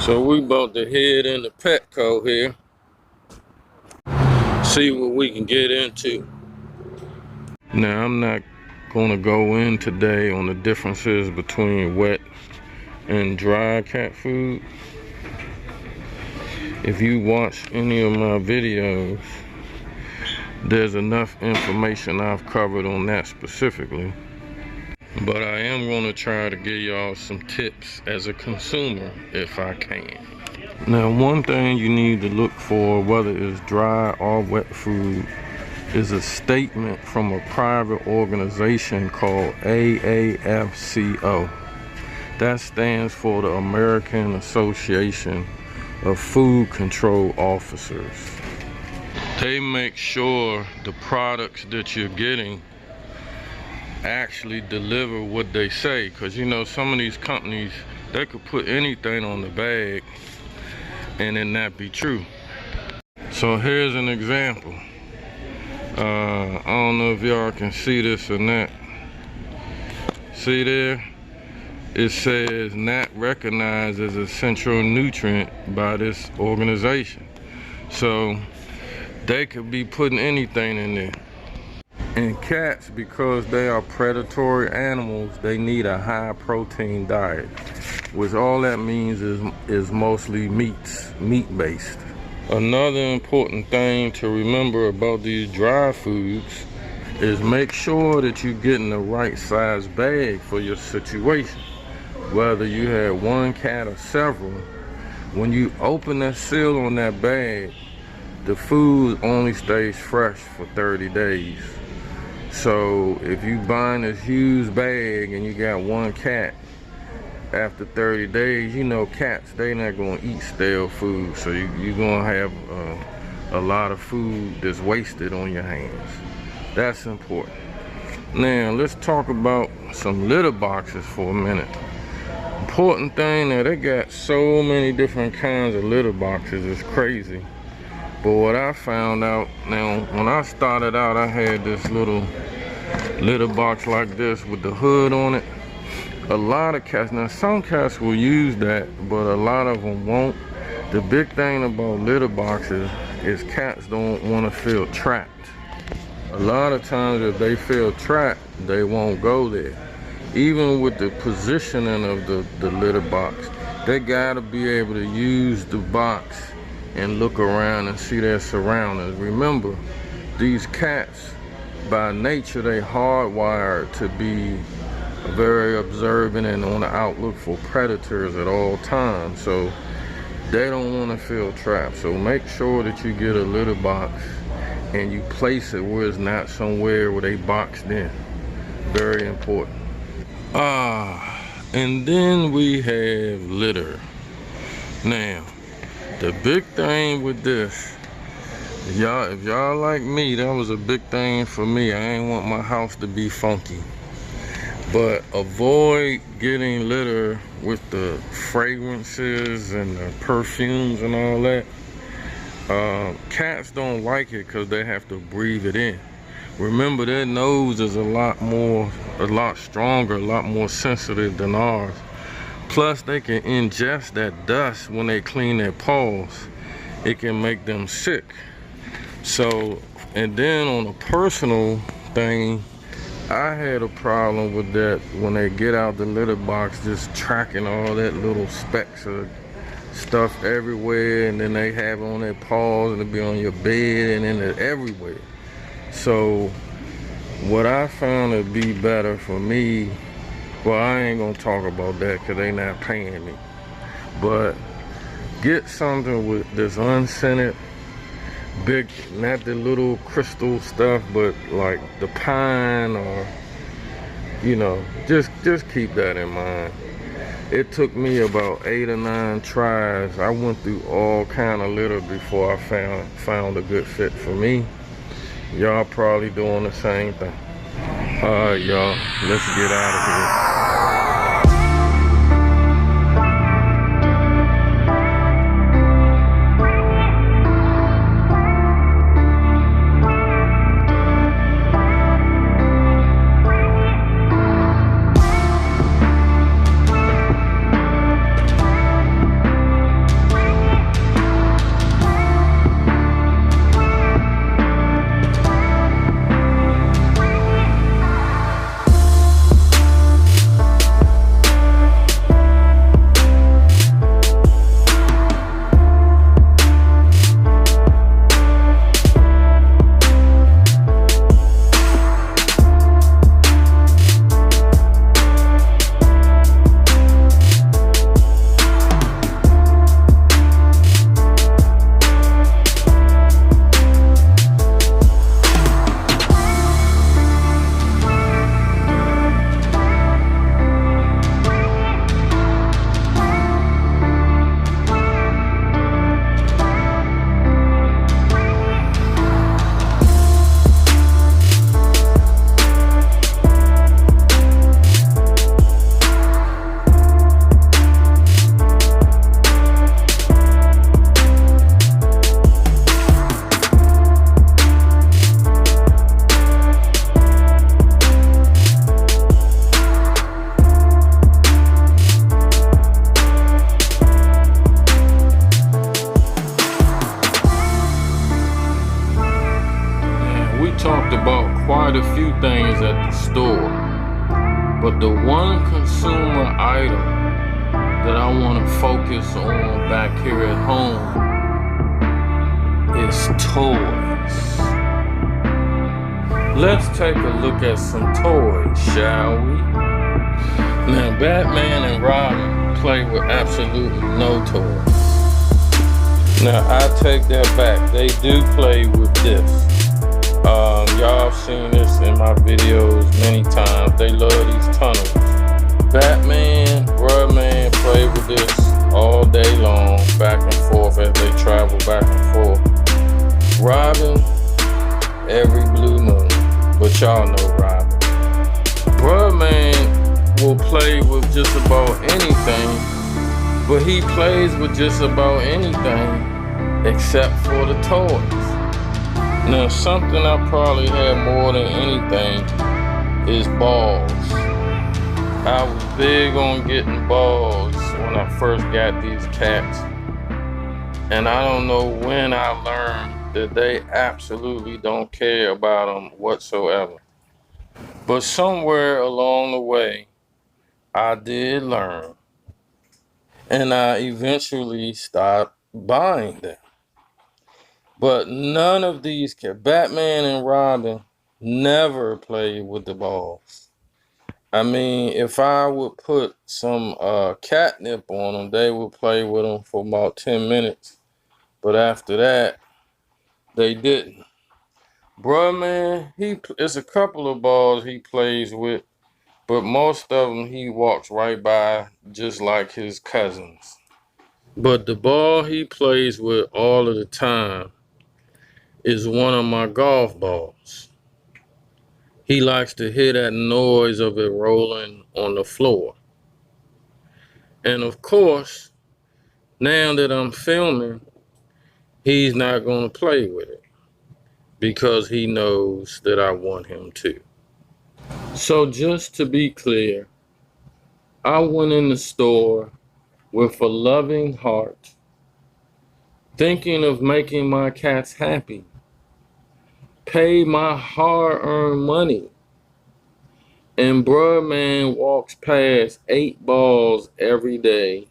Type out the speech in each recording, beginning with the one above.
So we about to head into Petco here, see what we can get into. Now I'm not gonna go in today on the differences between wet and dry cat food. If you watch any of my videos, there's enough information I've covered on that specifically. But I am gonna try to give y'all some tips as a consumer if I can. Now, one thing you need to look for, whether it's dry or wet food, is a statement from a private organization called AAFCO. That stands for the American Association of Food Control Officers. They make sure the products that you're getting actually deliver what they say, because you know some of these companies, they could put anything on the bag and it not be true. So here's an example. I don't know if y'all can see this or not. See there? It says not recognized as a central nutrient by this organization. So they could be putting anything in there. And cats, because they are predatory animals, they need a high protein diet, which all that means is mostly meat-based. Another important thing to remember about these dry foods is make sure that you're getting the right size bag for your situation. Whether you have one cat or several, when you open that seal on that bag, the food only stays fresh for 30 days. So if you buying this huge bag and you got one cat, after 30 days, you know cats, they not gonna eat stale food. So you're gonna have a lot of food that's wasted on your hands. That's important. Now let's talk about some litter boxes for a minute. Important thing, that they got so many different kinds of litter boxes, it's crazy. But what I found out, now when I started out, I had this little litter box like this with the hood on it. A lot of cats, now some cats will use that, but a lot of them won't. The big thing about litter boxes is cats don't want to feel trapped. A lot of times if they feel trapped, they won't go there. Even with the positioning of the litter box, they gotta be able to use the box and look around and see their surroundings. Remember, these cats, by nature, they hardwired to be very observant and on the outlook for predators at all times. So they don't want to feel trapped. So make sure that you get a litter box and you place it where it's not somewhere where they boxed in. Very important. And then we have litter. Now, the big thing with this, if y'all like me, that was a big thing for me. I ain't want my house to be funky. But avoid getting litter with the fragrances and the perfumes and all that. Cats don't like it because they have to breathe it in. Remember, their nose is a lot stronger, a lot more sensitive than ours. Plus, they can ingest that dust when they clean their paws. It can make them sick. So, and then on a personal thing, I had a problem with that when they get out the litter box, just tracking all that little specks of stuff everywhere, and then they have it on their paws, and it be on your bed, and then it's everywhere. So what I found to be better for me, well, I ain't gonna talk about that because they not paying me, but get something with this unscented, big, not the little crystal stuff, but like the pine, or you know, just keep that in mind. It took me about 8 or 9 tries. I went through all kind of litter before I found a good fit for me. Y'all probably doing the same thing. All right, y'all, let's get out of here. bought quite a few things at the store, but the one consumer item that I want to focus on back here at home is toys. Let's take a look at some toys, shall we? Now, Batman and Robin play with absolutely no toys. Now, I take that back. They do play with this. Y'all seen this in my videos many times. They love these tunnels. Batman, Bruhman play with this all day long, back and forth as they travel back and forth. Robin, every blue moon, but y'all know Robin. Bruhman will play with just about anything, but he plays with just about anything except for the toys. Now, something I probably have more than anything is balls. I was big on getting balls when I first got these cats. And I don't know when I learned that they absolutely don't care about them whatsoever. But somewhere along the way, I did learn. And I eventually stopped buying them. But none of these cats, Batman and Robin, never played with the balls. I mean, if I would put some catnip on them, they would play with them for about 10 minutes. But after that, they didn't. Bruhman, it's a couple of balls he plays with, but most of them he walks right by just like his cousins. But the ball he plays with all of the time is one of my golf balls. He likes to hear that noise of it rolling on the floor. And of course, now that I'm filming, he's not going to play with it because he knows that I want him to. So just to be clear, I went in the store with a loving heart, thinking of making my cats happy. Pay my hard-earned money. And Bruhman walks past 8 balls every day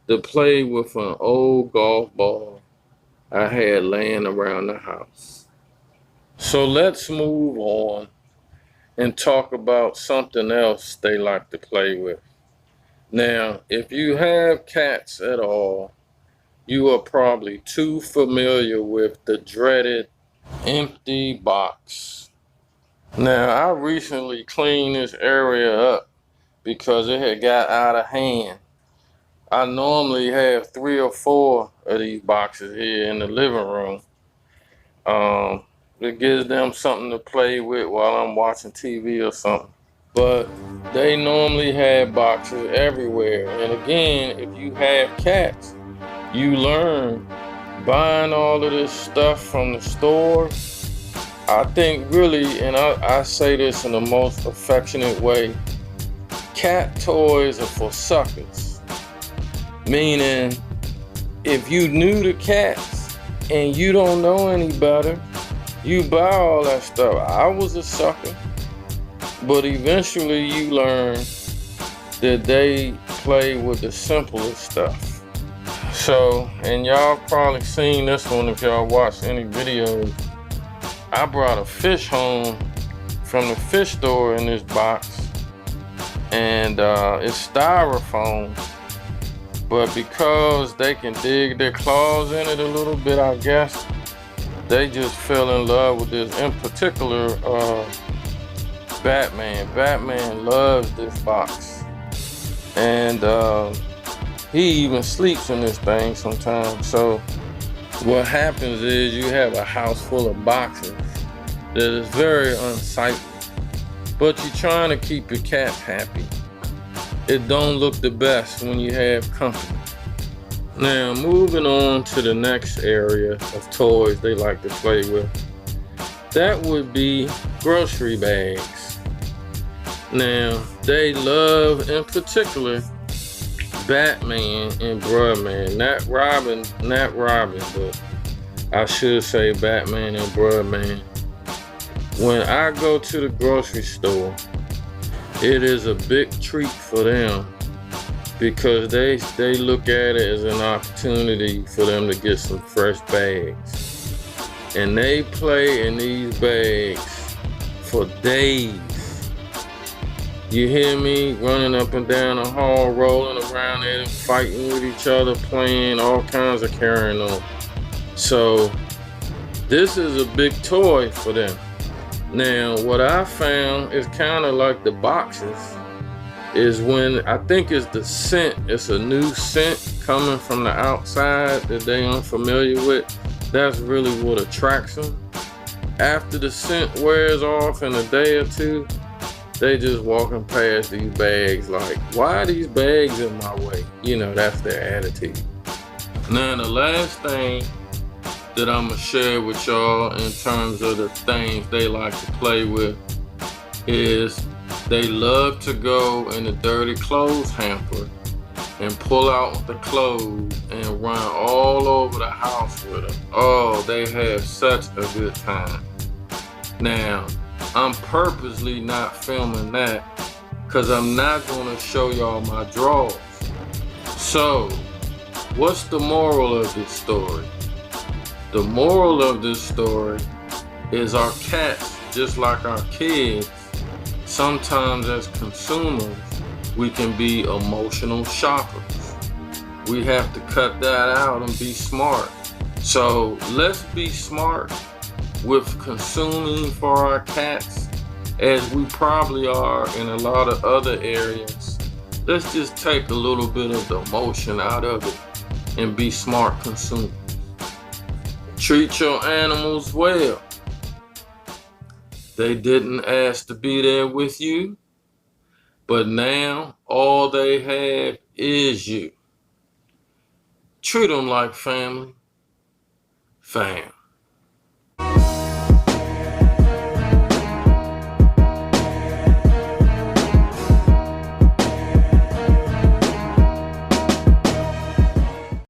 to play with an old golf ball I had laying around the house. So let's move on and talk about something else they like to play with. Now, if you have cats at all, you are probably too familiar with the dreaded empty box. Now, I recently cleaned this area up because it had got out of hand. I normally have 3 or 4 of these boxes here in the living room. It gives them something to play with while I'm watching TV or something. But they normally have boxes everywhere. And again, if you have cats, you learn buying all of this stuff from the store. I think really, and I say this in the most affectionate way, cat toys are for suckers. Meaning, if you new to cats and you don't know any better, you buy all that stuff. I was a sucker, but eventually you learn that they play with the simplest stuff. So, and y'all probably seen this one if y'all watched any videos. I brought a fish home from the fish store in this box, and it's styrofoam, but because they can dig their claws in it a little bit, I guess, they just fell in love with this, in particular, Batman. Batman loves this box, and he even sleeps in this thing sometimes. So what happens is you have a house full of boxes that is very unsightly, but you're trying to keep your cats happy. It don't look the best when you have company. Now, moving on to the next area of toys they like to play with. That would be grocery bags. Now, they love, in particular, Batman and Bruhman. Not Robin, but I should say Batman and Bruhman. When I go to the grocery store, it is a big treat for them because they look at it as an opportunity for them to get some fresh bags. And they play in these bags for days. You hear me? Running up and down the hall, rolling around there, fighting with each other, playing all kinds of carrying on. So this is a big toy for them. Now, what I found is kind of like the boxes, is when I think it's the scent. It's a new scent coming from the outside that they unfamiliar with. That's really what attracts them. After the scent wears off in a day or two, they just walking past these bags like, why are these bags in my way? You know, that's their attitude. Now, the last thing that I'm gonna share with y'all in terms of the things they like to play with is they love to go in the dirty clothes hamper and pull out the clothes and run all over the house with them. Oh, they have such a good time. Now, I'm purposely not filming that because I'm not gonna show y'all my drawers. So, what's the moral of this story? The moral of this story is our cats, just like our kids, sometimes as consumers, we can be emotional shoppers. We have to cut that out and be smart. So let's be smart with consuming for our cats, as we probably are in a lot of other areas. Let's just take a little bit of the emotion out of it and be smart consumers. Treat your animals well. They didn't ask to be there with you, but now all they have is you. Treat them like family. Fam.